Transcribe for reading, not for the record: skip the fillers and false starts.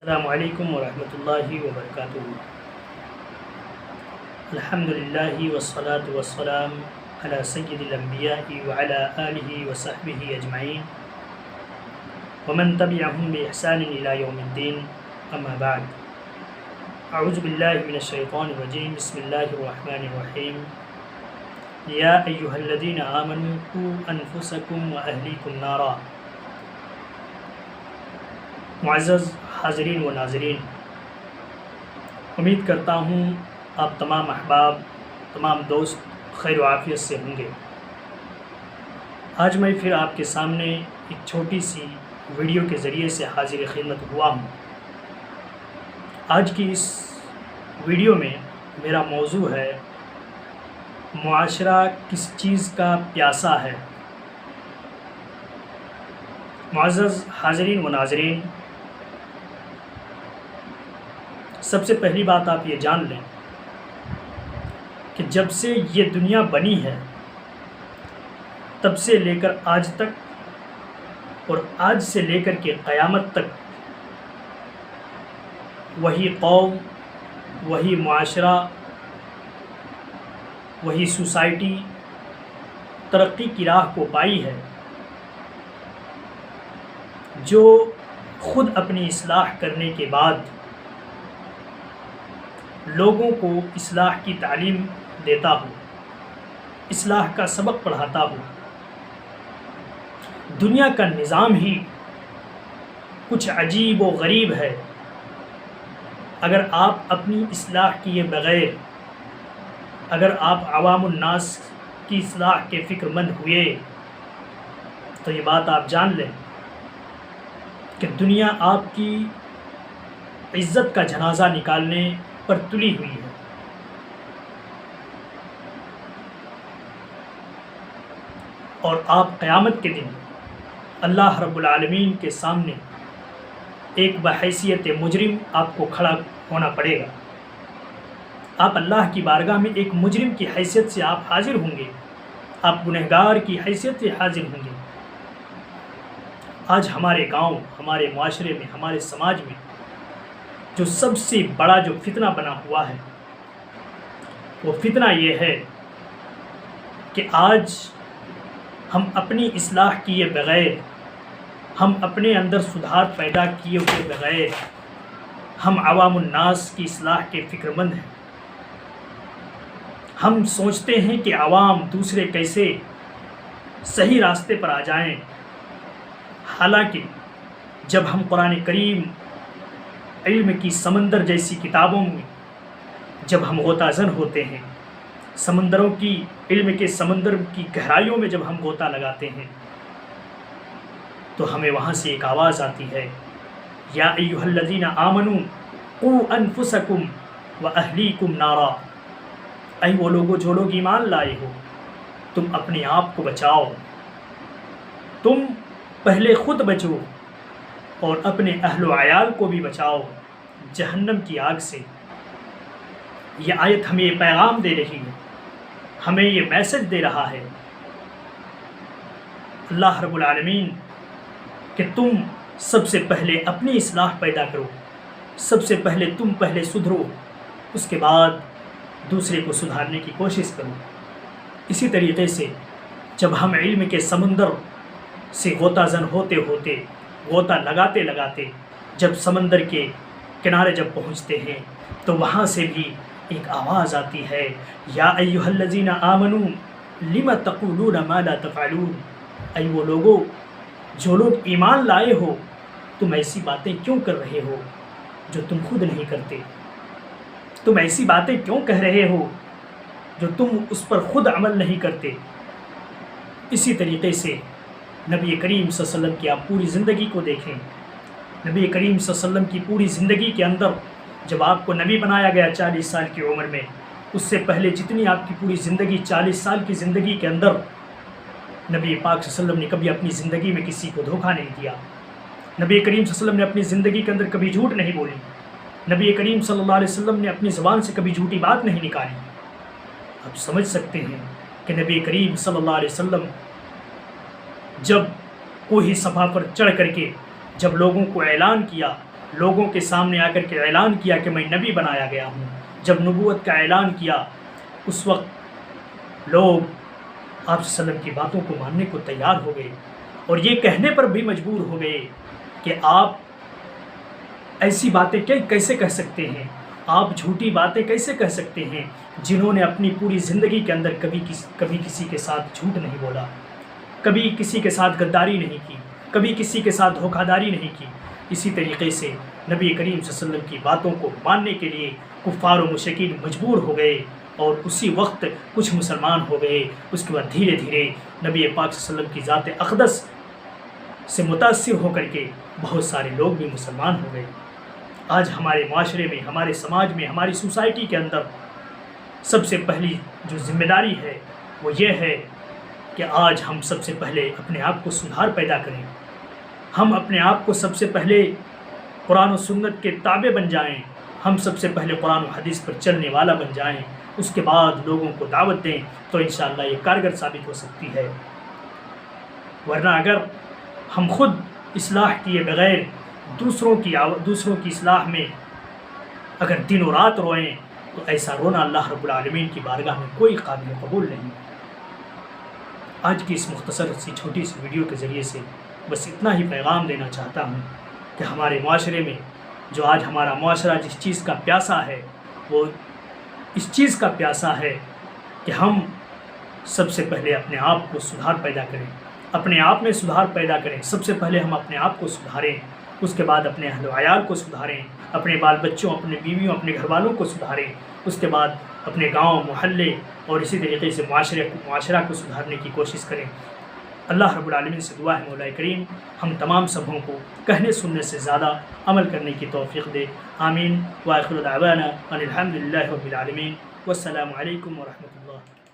السلام علیکم ورحمۃ اللہ وبرکاتہ۔ الحمدللہ والصلاة والسلام علی سید الانبیاء وعلی آلہ وصحبہ اجمعین ومن تبعہم بإحسان الی یوم الدین، اما بعد۔ اعوذ باللہ من الشیطان الرجیم، بسم اللہ الرحمن الرحیم۔ یا ایہا الذین آمنوا قوا انفسکم واہلیکم نارا۔ معزز حاضرین و ناظرین، امید کرتا ہوں آپ تمام احباب، تمام دوست خیر و عافیت سے ہوں گے۔ آج میں پھر آپ کے سامنے ایک چھوٹی سی ویڈیو کے ذریعے سے حاضر خدمت ہوا ہوں۔ آج کی اس ویڈیو میں میرا موضوع ہے معاشرہ کس چیز کا پیاسا ہے۔ معزز حاضرین و ناظرین، سب سے پہلی بات آپ یہ جان لیں کہ جب سے یہ دنیا بنی ہے تب سے لے کر آج تک اور آج سے لے کر کے قیامت تک وہی قوم، وہی معاشرہ، وہی سوسائٹی ترقی کی راہ کو پائی ہے جو خود اپنی اصلاح کرنے کے بعد لوگوں کو اصلاح کی تعلیم دیتا ہوں، اصلاح کا سبق پڑھاتا ہوں۔ دنیا کا نظام ہی کچھ عجیب و غریب ہے۔ اگر آپ اپنی اصلاح کیے بغیر، اگر آپ عوام الناس کی اصلاح کے فکر مند ہوئے تو یہ بات آپ جان لیں کہ دنیا آپ کی عزت کا جنازہ نکالنے پر تلی ہوئی ہے۔ اور آپ قیامت کے دن اللہ رب العالمین کے سامنے ایک بحیثیت مجرم آپ کو کھڑا ہونا پڑے گا۔ آپ اللہ کی بارگاہ میں ایک مجرم کی حیثیت سے آپ حاضر ہوں گے، آپ گنہگار کی حیثیت سے حاضر ہوں گے۔ آج ہمارے گاؤں، ہمارے معاشرے میں، ہمارے سماج میں جو سب سے بڑا جو فتنہ بنا ہوا ہے وہ فتنہ یہ ہے کہ آج ہم اپنی اصلاح کیے بغیر، ہم اپنے اندر سدھار پیدا کیے ہوئے بغیر، ہم عوام الناس کی اصلاح کے فکر مند ہیں۔ ہم سوچتے ہیں کہ عوام دوسرے کیسے صحیح راستے پر آ جائیں، حالانکہ جب ہم قرآن کریم، علم کی سمندر جیسی کتابوں میں جب ہم غوطہ زن ہوتے ہیں، سمندروں کی، علم کے سمندر کی گہرائیوں میں جب ہم غوطہ لگاتے ہیں تو ہمیں وہاں سے ایک آواز آتی ہے، یا ایھا الذین آمنوا قوا انفسکم واہلیکم نارا۔ اے وہ لوگو جو لوگ ایمان لائے ہو، تم اپنے آپ کو بچاؤ، تم پہلے خود بچو اور اپنے اہل و عیال کو بھی بچاؤ جہنم کی آگ سے۔ یہ آیت ہمیں یہ پیغام دے رہی ہے، ہمیں یہ میسج دے رہا ہے اللہ رب العالمین کہ تم سب سے پہلے اپنی اصلاح پیدا کرو، سب سے پہلے تم پہلے سدھرو، اس کے بعد دوسرے کو سدھارنے کی کوشش کرو۔ اسی طریقے سے جب ہم علم کے سمندر سے غوطہ زن ہوتے ہوتے، غوطہ لگاتے لگاتے جب سمندر کے کنارے جب پہنچتے ہیں تو وہاں سے بھی ایک آواز آتی ہے، یا ایھا الذین آمنوا لم تقولون ما لا تفعلون۔ اے وہ لوگو جو لوگ ایمان لائے ہو، تم ایسی باتیں کیوں کر رہے ہو جو تم خود نہیں کرتے؟ تم ایسی باتیں کیوں کہہ رہے ہو جو تم اس پر خود عمل نہیں کرتے؟ اسی طریقے سے نبی کریم صلی اللہ علیہ وسلم کی آپ پوری زندگی کو دیکھیں۔ نبی کریم صلی اللہ علیہ وسلم کی پوری زندگی کے اندر جب آپ کو نبی بنایا گیا 40 سال کی عمر میں، اس سے پہلے جتنی آپ کی پوری زندگی 40 سال کی زندگی کے اندر نبی پاک صلی اللہ علیہ وسلم نے کبھی اپنی زندگی میں کسی کو دھوکہ نہیں دیا۔ نبی کریم صلی اللہ علیہ وسلم نے اپنی زندگی کے اندر کبھی جھوٹ نہیں بولی۔ نبی کریم صلی اللہ علیہ وسلم نے اپنی زبان سے کبھی جھوٹی بات نہیں نکالی۔ آپ سمجھ سکتے ہیں کہ نبی کریم صلی اللہ علیہ وسلم جب کوہ صفا پر چڑھ کر کے جب لوگوں کو اعلان کیا لوگوں کے سامنے آ کر کے اعلان کیا کہ میں نبی بنایا گیا ہوں، جب نبوت کا اعلان کیا اس وقت لوگ آپ صلی اللہ علیہ وسلم کی باتوں کو ماننے کو تیار ہو گئے، اور یہ کہنے پر بھی مجبور ہو گئے کہ آپ ایسی باتیں کیسے کہہ سکتے ہیں، آپ جھوٹی باتیں کیسے کہہ سکتے ہیں، جنہوں نے اپنی پوری زندگی کے اندر کبھی کسی کے ساتھ جھوٹ نہیں بولا، کبھی کسی کے ساتھ غداری نہیں کی، کبھی کسی کے ساتھ دھوکہ داری نہیں کی۔ اسی طریقے سے نبی کریم صلی اللہ علیہ وسلم کی باتوں کو ماننے کے لیے کفار و مشرکین مجبور ہو گئے، اور اسی وقت کچھ مسلمان ہو گئے۔ اس کے بعد دھیرے دھیرے نبی پاک صلی اللہ علیہ وسلم کی ذات اقدس سے متاثر ہو کر کے بہت سارے لوگ بھی مسلمان ہو گئے۔ آج ہمارے معاشرے میں، ہمارے سماج میں، ہماری سوسائٹی کے اندر سب سے پہلی جو ذمہ داری ہے وہ یہ ہے کہ آج ہم سب سے پہلے اپنے آپ کو سدھار پیدا کریں، ہم اپنے آپ کو سب سے پہلے قرآن و سنت کے تابع بن جائیں، ہم سب سے پہلے قرآن و حدیث پر چلنے والا بن جائیں، اس کے بعد لوگوں کو دعوت دیں تو انشاءاللہ یہ کارگر ثابت ہو سکتی ہے۔ ورنہ اگر ہم خود اصلاح کیے بغیر دوسروں کی اصلاح میں اگر دن و رات روئیں تو ایسا رونا اللہ رب العالمین کی بارگاہ میں کوئی قابل قبول نہیں۔ آج کی اس مختصر سی چھوٹی سی ویڈیو کے ذریعے سے بس اتنا ہی پیغام دینا چاہتا ہوں کہ ہمارے معاشرے میں جو آج ہمارا معاشرہ جس چیز کا پیاسا ہے وہ اس چیز کا پیاسا ہے کہ ہم سب سے پہلے اپنے آپ کو سدھار پیدا کریں، اپنے آپ میں سدھار پیدا کریں۔ سب سے پہلے ہم اپنے آپ کو سدھاریں، اس کے بعد اپنے اہل و عیال کو سدھاریں، اپنے بال بچوں، اپنے بیویوں، اپنے گھر والوں کو سدھاریں، اس کے بعد اپنے گاؤں، محلے اور اسی طریقے سے معاشرہ کو سدھارنے کی کوشش کریں۔ اللہ رب العالمین سے دعا ہے مولا کریم ہم تمام سبھوں کو کہنے سننے سے زیادہ عمل کرنے کی توفیق دے۔ آمین۔ وآخر دعوانا ان الحمد للہ رب العالمین، والسلام علیکم ورحمۃ اللہ۔